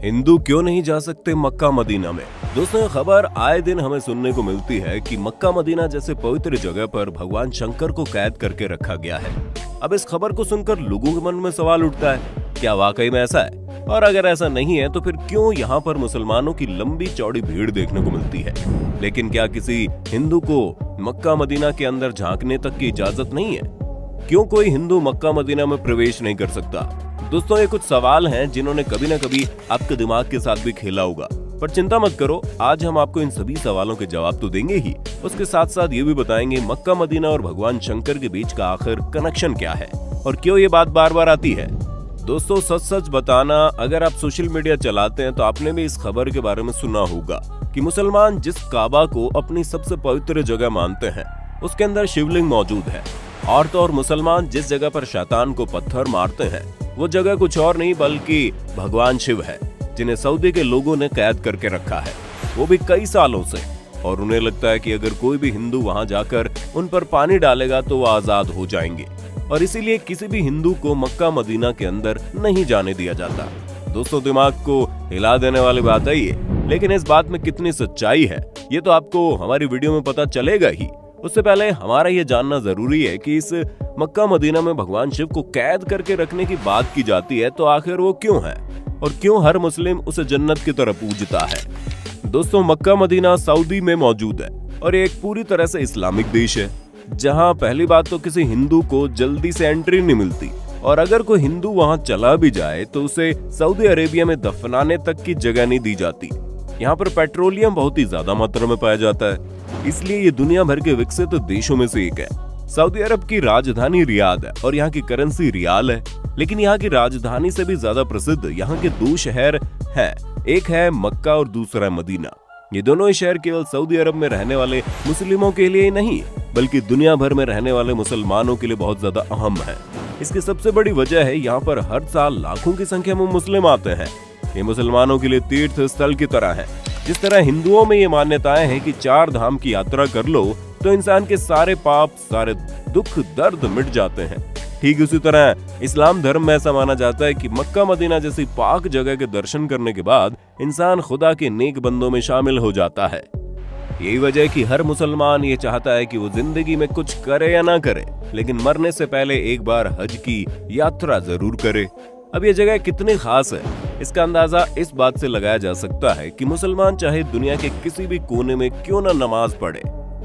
हिंदू क्यों नहीं जा सकते मक्का मदीना में? दोस्तों, खबर आए दिन हमें सुनने को मिलती है कि मक्का मदीना जैसे पवित्र जगह पर भगवान शंकर को कैद करके रखा गया है। अब इस खबर को सुनकर लोगों के मन में सवाल उठता है, क्या वाकई में ऐसा है? और अगर ऐसा नहीं है तो फिर क्यों यहाँ पर मुसलमानों की लंबी चौड़ी भीड़ देखने को मिलती है? लेकिन क्या किसी हिंदू को मक्का मदीना के अंदर झांकने तक की इजाजत नहीं है? क्यों कोई हिंदू मक्का मदीना में प्रवेश नहीं कर सकता? दोस्तों, ये कुछ सवाल हैं जिन्होंने कभी न कभी आपके दिमाग के साथ भी खेला होगा, पर चिंता मत करो, आज हम आपको इन सभी सवालों के जवाब तो देंगे ही, उसके साथ साथ ये भी बताएंगे मक्का मदीना और भगवान शंकर के बीच का आखिर कनेक्शन क्या है और क्यों ये बात बार बार आती है। दोस्तों, सच सच बताना, अगर आप सोशल मीडिया चलाते हैं तो आपने भी इस खबर के बारे में सुना होगा कि मुसलमान जिस काबा को अपनी सबसे पवित्र जगह मानते हैं उसके अंदर शिवलिंग मौजूद है, और तो और मुसलमान जिस जगह पर शैतान को पत्थर मारते हैं वो जगह कुछ और नहीं बल्कि भगवान शिव है, जिन्हें सऊदी के लोगों ने कैद करके रखा है, वो भी कई सालों से। और उन्हें लगता है कि अगर कोई भी हिंदू वहां जाकर उन पर पानी डालेगा तो वो आजाद हो जाएंगे, और इसीलिए किसी भी हिंदू को मक्का मदीना के अंदर नहीं जाने दिया जाता। दोस्तों, दिमाग को हिला देने वाली बात है ये, लेकिन इस बात में कितनी सच्चाई है ये तो आपको हमारी वीडियो में पता चलेगा ही। उससे पहले हमारा ये जानना जरूरी है कि इस मक्का मदीना में भगवान शिव को कैद करके रखने की बात की जाती है तो आखिर वो क्यों है और क्यों हर मुस्लिम उसे जन्नत की तरह पूजता है। दोस्तों, मक्का मदीना सऊदी में मौजूद है और ये एक पूरी तरह से इस्लामिक देश है, जहां पहली बात तो किसी हिंदू को जल्दी से एंट्री नहीं मिलती, और अगर कोई हिंदू वहां चला भी जाए तो उसे सऊदी अरेबिया में दफनाने तक की जगह नहीं दी जाती। यहाँ पर पेट्रोलियम बहुत ही ज्यादा मात्रा में पाया जाता है, इसलिए ये दुनिया भर के विकसित देशों में से एक है। सऊदी अरब की राजधानी रियाद है और यहाँ की करेंसी रियाल है, लेकिन यहाँ की राजधानी से भी ज्यादा प्रसिद्ध यहाँ के दो शहर हैं, एक है मक्का और दूसरा है मदीना। ये दोनों ही शहर केवल सऊदी अरब में रहने वाले मुस्लिमों के लिए ही नहीं बल्कि दुनिया भर में रहने वाले मुसलमानों के लिए बहुत ज्यादा अहम है। इसकी सबसे बड़ी वजह है यहाँ पर हर साल लाखों की संख्या में मुस्लिम आते हैं। ये मुसलमानों के लिए तीर्थ स्थल की तरह है। जिस तरह हिंदुओं में ये मान्यताएं हैं कि 4 धाम की यात्रा कर लो तो इंसान के सारे पाप, सारे दुख दर्द मिट जाते हैं, ठीक उसी तरह इस्लाम धर्म में ऐसा माना जाता है कि मक्का मदीना जैसी पाक जगह के दर्शन करने के बाद इंसान खुदा के नेक बंदों में शामिल हो जाता है। यही वजह है कि हर मुसलमान ये चाहता है कि वो जिंदगी में कुछ करे या ना करे, लेकिन मरने से पहले एक बार हज की यात्रा जरूर करे। अब ये जगह कितनी खास है इसका अंदाजा इस बात से लगाया जा सकता है कि मुसलमान चाहे दुनिया के किसी भी कोने में क्यों ना नमाज पढ़े,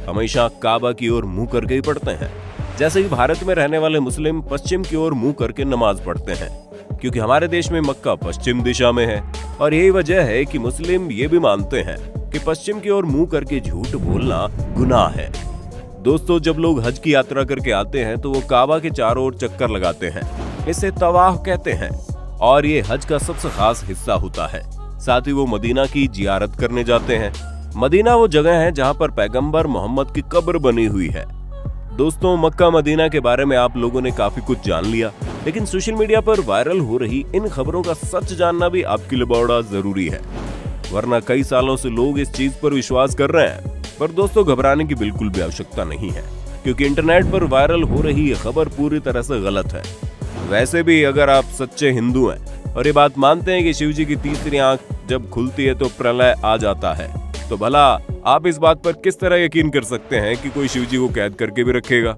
हमेशा काबा की ओर मुंह करके ही पढ़ते हैं। जैसे कि भारत में रहने वाले मुस्लिम पश्चिम की ओर मुंह करके नमाज पढ़ते हैं, क्योंकि हमारे देश में मक्का पश्चिम दिशा में है, और यही वजह है कि मुस्लिम ये भी मानते हैं कि पश्चिम की ओर मुंह करके झूठ बोलना गुनाह है। दोस्तों, जब लोग हज की यात्रा करके आते हैं तो वो काबा के चारों ओर चक्कर लगाते हैं, इसे तवाफ कहते हैं, और ये हज का सबसे खास हिस्सा होता है। साथ ही वो मदीना की जियारत करने जाते हैं। मदीना वो जगह है जहाँ पर पैगंबर मोहम्मद की कब्र बनी हुई है। दोस्तों, मक्का मदीना के बारे में आप लोगों ने काफी कुछ जान लिया, लेकिन सोशल मीडिया पर वायरल हो रही इन खबरों का सच जानना भी आपके लिए बड़ा जरूरी है, वरना कई सालों से लोग इस चीज पर विश्वास कर रहे हैं। पर दोस्तों, घबराने की बिल्कुल भी आवश्यकता नहीं है, क्योंकि इंटरनेट पर वायरल हो रही ये खबर पूरी तरह से गलत है। वैसे भी अगर आप सच्चे हिंदू हैं और ये बात मानते हैं कि शिव जी की तीसरी आंख जब खुलती है तो प्रलय आ जाता है, तो भला आप इस बात पर किस तरह यकीन कर सकते हैं कि कोई शिव जी को कैद करके भी रखेगा?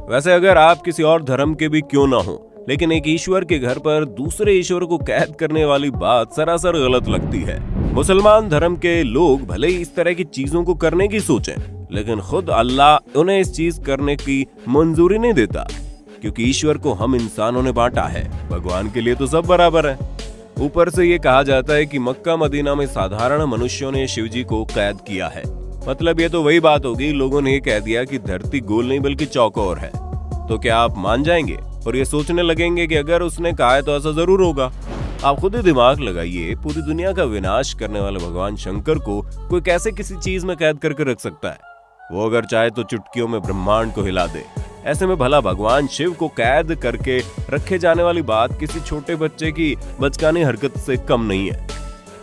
वैसे अगर आप किसी और धर्म के भी क्यों ना हो, लेकिन एक ईश्वर के घर पर दूसरे ईश्वर को कैद करने वाली बात सरासर गलत लगती है। मुसलमान धर्म के लोग भले ही इस तरह की चीजों को करने की सोचें, लेकिन खुद अल्लाह उन्हें इस चीज करने की मंजूरी नहीं देता, क्योंकि ईश्वर को हम इंसानों ने बांटा है, भगवान के लिए तो सब बराबर है। ऊपर से ये कहा जाता है कि मक्का मदीना में साधारण मनुष्यों ने शिव जी को कैद किया है, मतलब ये तो वही बात होगी, लोगों ने ये कह दिया कि धरती गोल नहीं बल्कि चौकोर है। तो क्या आप मान जाएंगे और ये सोचने लगेंगे कि अगर उसने कहा है तो ऐसा जरूर होगा? आप खुद ही दिमाग लगाइए, पूरी दुनिया का विनाश करने वाले भगवान शंकर को कोई कैसे किसी चीज में कैद करके रख सकता है? वो अगर चाहे तो चुटकियों में ब्रह्मांड को हिला दे। ऐसे में भला भगवान शिव को कैद करके रखे जाने वाली बात किसी छोटे बच्चे की बचकानी हरकत से कम नहीं है।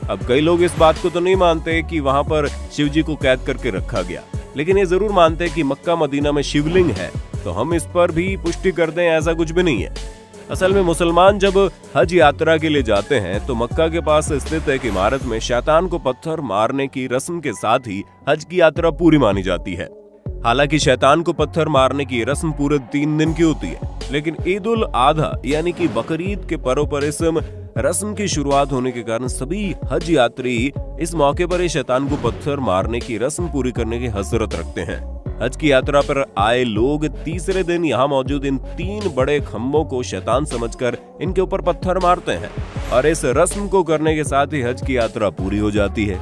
अब कई लोग इस बात को तो नहीं मानते कि वहां पर शिव जी को कैद करके रखा गया, लेकिन ये जरूर मानते हैं कि मक्का मदीना में शिवलिंग है, तो हम इस पर भी पुष्टि कर दें ऐसा कुछ भी नहीं है। असल में मुसलमान जब हज यात्रा के लिए जाते हैं तो मक्का के पास स्थित एक इमारत में शैतान को पत्थर मारने की रस्म के साथ ही हज की यात्रा पूरी मानी जाती है। हालांकि शैतान को पत्थर मारने की रस्म पूरे 3 दिन की होती है, लेकिन ईद उल आधा यानी कि बकरीद के पर्व पर इस रस्म की शुरुआत होने के कारण सभी हज यात्री इस मौके पर शैतान को पत्थर मारने की रस्म पूरी करने की हसरत रखते हैं। हज की यात्रा पर आए लोग तीसरे दिन यहाँ मौजूद इन 3 बड़े खम्भों को शैतान समझकर इनके ऊपर पत्थर मारते हैं और इस रस्म को करने के साथ ही हज की यात्रा पूरी हो जाती है।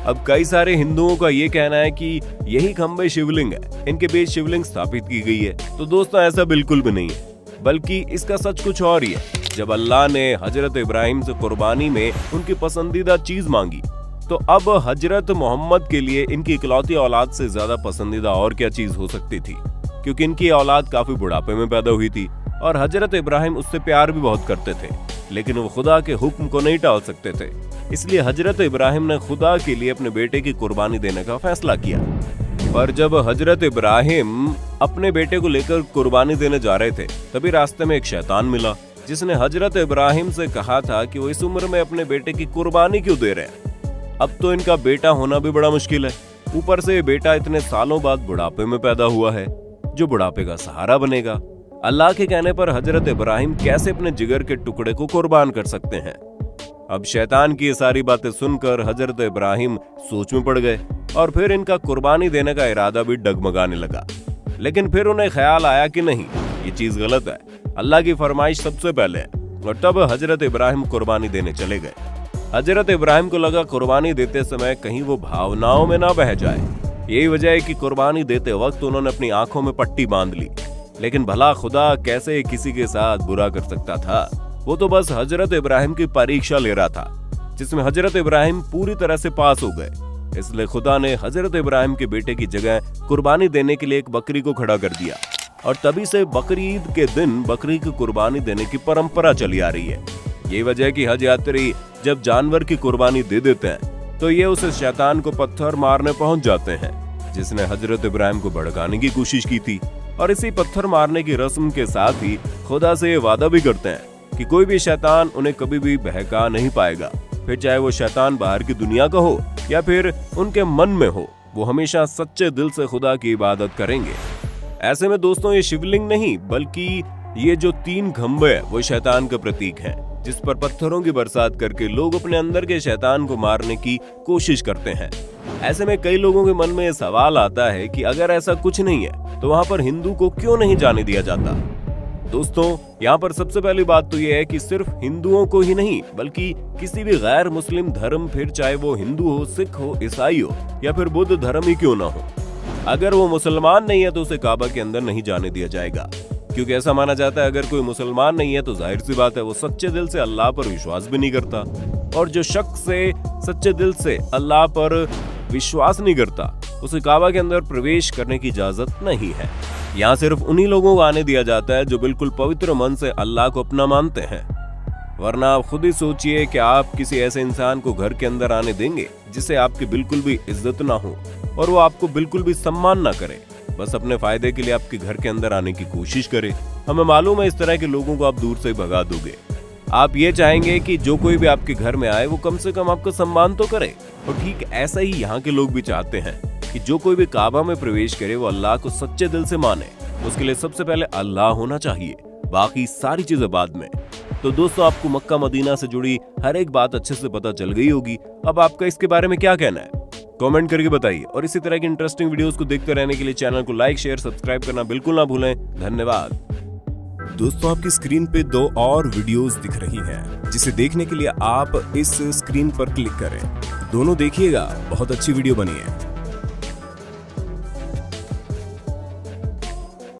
अब कई सारे हिंदुओं का ये कहना है कि यही खंभे शिवलिंग है, इनके बीच शिवलिंग स्थापित की गई है। तो दोस्तों ऐसा बिल्कुल भी नहीं है, बल्कि इसका सच कुछ और ही है। जब अल्लाह ने हजरत इब्राहिम से कुर्बानी में उनकी पसंदीदा चीज मांगी, तो अब हजरत मोहम्मद के लिए इनकी इकलौती औलाद से ज्यादा पसंदीदा और क्या चीज हो सकती थी, क्योंकि इनकी औलाद काफी बुढ़ापे में पैदा हुई थी और हजरत इब्राहिम उससे प्यार भी बहुत करते थे, लेकिन वो खुदा के हुक्म को नहीं टाल सकते थे। इसलिए हजरत इब्राहिम ने खुदा के लिए अपने बेटे की कुर्बानी देने का फैसला किया। और जब हजरत इब्राहिम अपने बेटे को लेकर कुर्बानी देने जा रहे थे, तभी रास्ते में एक शैतान मिला जिसने हजरत इब्राहिम से कहा था कि वो इस उम्र में अपने बेटे की कुर्बानी क्यों दे रहे हैं। अब तो इनका बेटा होना भी बड़ा मुश्किल है, ऊपर से ये बेटा इतने सालों बाद बुढ़ापे में पैदा हुआ है, जो बुढ़ापे का सहारा बनेगा। अल्लाह के कहने पर हजरत इब्राहिम कैसे अपने जिगर के टुकड़े को कुर्बान कर सकते हैं। अब शैतान की ये सारी बातें सुनकर हजरत इब्राहिम सोच में पड़ गए और फिर इनका कुर्बानी देने का इरादा भी डगमगाने लगा। लेकिन फिर उन्हें ख्याल आया कि नहीं, ये चीज गलत है, अल्लाह की फरमाइश सबसे पहले है। और तब हजरत इब्राहिम कुर्बानी देने चले गए। हजरत इब्राहिम को लगा कुर्बानी देते समय कहीं वो भावनाओं में ना बह जाए। यही वजह है कि कुर्बानी देते वक्त उन्होंने अपनी आंखों में पट्टी बांध ली। लेकिन भला खुदा कैसे किसी के साथ बुरा कर सकता था? वो तो बस हजरत इब्राहिम की परीक्षा ले रहा था, जिसमें हजरत इब्राहिम पूरी तरह से पास हो गए। इसलिए खुदा ने हजरत इब्राहिम के बेटे की जगह कुर्बानी देने के लिए एक बकरी को खड़ा कर दिया और तभी से बकरी ईद के दिन बकरी की कुर्बानी देने की परंपरा चली आ रही है। यही वजह है कि हज यात्री जब जानवर की कुर्बानी दे देते हैं तो ये उस शैतान को पत्थर मारने पहुंच जाते हैं, जिसने हजरत इब्राहिम को भड़काने की कोशिश की थी। और इसी पत्थर मारने की रस्म के साथ ही खुदा से ये वादा भी करते हैं कि कोई भी शैतान उन्हें कभी भी बहका नहीं पाएगा। फिर चाहे वो शैतान बाहर की दुनिया का हो या फिर उनके मन में हो, वो हमेशा सच्चे दिल से खुदा की इबादत करेंगे। ऐसे में दोस्तों ये शिवलिंग नहीं, बल्कि ये जो 3 खंभे हैं वो शैतान का प्रतीक हैं, जिस पर पत्थरों की बरसात करके लोग अपने अंदर के शैतान को मारने की कोशिश करते हैं। ऐसे में कई लोगों के मन में ये सवाल आता है कि अगर ऐसा कुछ नहीं है तो वहाँ पर हिंदू को क्यों नहीं जाने दिया जाता? दोस्तों यहाँ पर सबसे पहली बात तो यह है कि सिर्फ हिंदुओं को ही नहीं, बल्कि किसी भी गैर मुस्लिम धर्म, फिर चाहे वो हिंदू हो, सिख हो, ईसाई हो या फिर बुद्ध धर्म ही क्यों ना हो, अगर वो मुसलमान नहीं है तो उसे काबा के अंदर नहीं जाने दिया जाएगा। क्योंकि ऐसा माना जाता है अगर कोई मुसलमान नहीं है तो जाहिर सी बात है वो सच्चे दिल से अल्लाह पर विश्वास भी नहीं करता, और जो शख्स से सच्चे दिल से अल्लाह पर विश्वास नहीं करता उसे काबा के अंदर प्रवेश करने की इजाजत नहीं है। यहाँ सिर्फ उन्हीं लोगों को आने दिया जाता है जो बिल्कुल पवित्र मन से अल्लाह को अपना मानते हैं। वरना आप खुद ही सोचिए कि आप किसी ऐसे इंसान को घर के अंदर आने देंगे जिसे आपकी बिल्कुल भी इज्जत ना हो और वो आपको बिल्कुल भी सम्मान ना करे, बस अपने फायदे के लिए आपके घर के अंदर आने की कोशिश करे। हमें मालूम है इस तरह के लोगों को आप दूर से भगा दोगे। आप ये चाहेंगे कि जो कोई भी आपके घर में आए वो कम से कम आपका सम्मान तो करे। और ठीक ऐसा ही यहाँ के लोग भी चाहते हैं कि जो कोई भी काबा में प्रवेश करे वो अल्लाह को सच्चे दिल से माने। उसके लिए सबसे पहले अल्लाह होना चाहिए, बाकी सारी चीजें बाद में। तो दोस्तों आपको मक्का मदीना से जुड़ी हर एक बात अच्छे से पता चल गई होगी। अब आपका इसके बारे में क्या कहना है कमेंट करके बताइए, और इसी तरह की इंटरेस्टिंग वीडियोस को देखते रहने के लिए चैनल को लाइक, शेयर, सब्सक्राइब करना बिल्कुल ना भूलें। धन्यवाद। दोस्तों आपकी स्क्रीन पे 2 और वीडियोस दिख रही हैं, जिसे देखने के लिए आप इस स्क्रीन पर क्लिक करें। दोनों देखिएगा, बहुत अच्छी वीडियो बनी है।